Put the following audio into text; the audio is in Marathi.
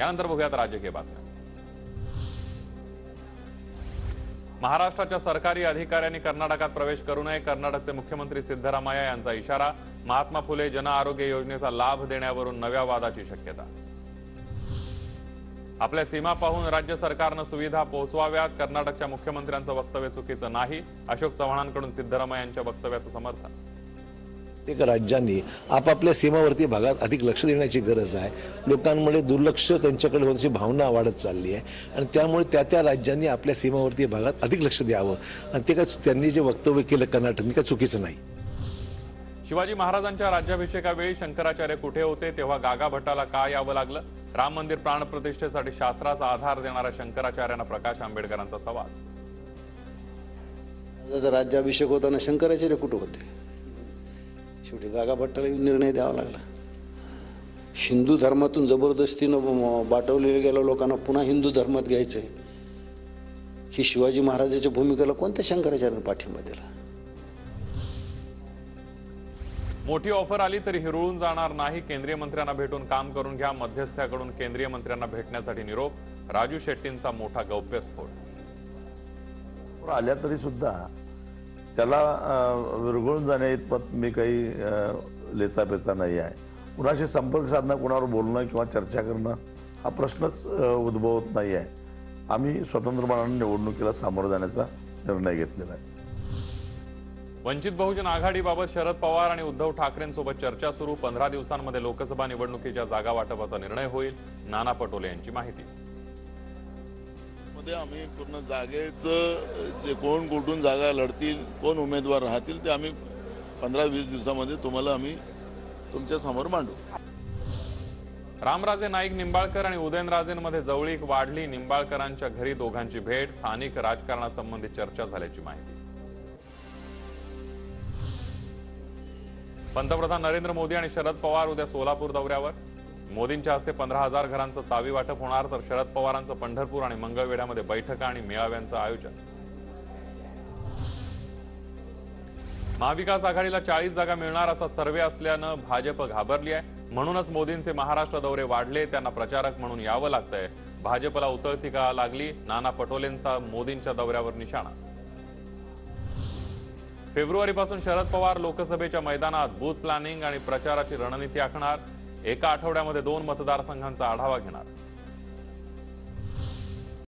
यानंतर बघूयात राजकीय बातम्या। महाराष्ट्राच्या सरकारी अधिकाऱ्यांनी कर्नाटकात प्रवेश करू नये, कर्नाटकचे मुख्यमंत्री सिद्धरामय्या यांचा इशारा। महात्मा फुले जन आरोग्य योजनेचा लाभ देण्यावरून नव्या वादाची शक्यता। आपल्या सीमा पाहून राज्य सरकारनं सुविधा पोहोचवाव्यात, कर्नाटकच्या मुख्यमंत्र्यांचं वक्तव्य चुकीचं नाही, अशोक चव्हाणांकडून सिद्धरामय्या यांच्या वक्तव्याचं समर्थन। प्रत्येक राज्यांनी आपापल्या सीमावर्ती भागात अधिक लक्ष देण्याची गरज आहे। लोकांमध्ये दुर्लक्ष त्यांच्याकडे होण्याची भावना वाढत चालली आहे आणि त्यामुळे त्या राज्यांनी आपल्या सीमावर्ती भागात अधिक लक्ष द्यावं आणि ते काय त्यांनी जे वक्तव्य केलं कर्नाटकने काय चुकीचं नाही। शिवाजी महाराजांच्या राज्याभिषेकावेळी शंकराचार्य कुठे होते, तेव्हा गागा भट्टाला का यावं लागलं? राम मंदिर प्राणप्रतिष्ठेसाठी शास्त्राचा आधार देणाऱ्या शंकराचार्यांना प्रकाश आंबेडकरांचा सवाल। राज्याभिषेक होताना शंकराचार्य कुठे होते? शेवटी गागा भट्टाला निर्णय द्यावा लागला। हिंदू धर्मातून जबरदस्तीनं बाटवलेल्या गेल्या लोकांना पुन्हा हिंदू धर्मात घ्यायचंय, ही शिवाजी महाराजांच्या भूमिकेला कोणत्या शंकराचार्याने पाठिंबा दिला? मोठी ऑफर आली तरी हिरळून जाणार नाही, केंद्रीय मंत्र्यांना भेटून काम करून घ्या, मध्यस्थ्याकडून केंद्रीय मंत्र्यांना भेटण्यासाठी निरोप। राजू शेट्टींचा मोठा गौप्यस्फोट। आल्या तरी सुद्धा त्याला विरघळून जाण्या इतपत मी काही लेचापेचा नाही आहे। कुणाशी संपर्क साधणं, कुणावर बोलणं किंवा चर्चा करणं हा प्रश्नच उद्भवत नाही आहे। आम्ही स्वतंत्रपणाने निवडणुकीला सामोरं जाण्याचा निर्णय घेतलेला आहे। वंचित बहुजन आघाडीबाबत शरद पवार आणि उद्धव ठाकरेंसोबत चर्चा सुरू, 15 दिवसांमध्ये लोकसभा निवडणुकीच्या जागा वाटपाचा निर्णय होईल, नाना पटोले यांची माहिती। आम्ही पूर्ण जागेचं जे कोण कुठून जागा लढतील, कोण उमेदवार राहतील ते आम्ही 15-20 दिवसांमध्ये तुम्हाला आम्ही तुमच्या समोर मांडू। रामराजे नाईक निंबाळकर आणि उदयनराजेंमध्ये जवळीक वाढली, निंबाळकरांच्या घरी दोघांची भेट, स्थानिक राजकारणासंबंधी चर्चा झाल्याची माहिती। पंतप्रधान नरेंद्र मोदी आणि शरद पवार उद्या सोलापूर दौऱ्यावर, मोदींच्या हस्ते 15,000 घरांचं चावी वाटप होणार, तर शरद पवारांचं पंढरपूर आणि मंगळवेढ्यामध्ये बैठका आणि मेळाव्यांचं आयोजन। महाविकास आघाडीला 40 जागा मिळणार असा सर्वे असल्यानं भाजप घाबरली आहे, म्हणूनच मोदींचे महाराष्ट्र दौरे वाढले, त्यांना प्रचारक म्हणून यावं लागतंय। भाजपला उतरती का लागली, नाना पटोलेंचा मोदींच्या दौऱ्यावर निशाणा। फेब्रुवारीपासून शरद पवार लोकसभेच्या मैदानात बूथ प्लॅनिंग आणि प्रचाराची रणनीती आखणार, एका आठवड्यामध्ये 2 मतदारसंघांचा आढावा घेणार।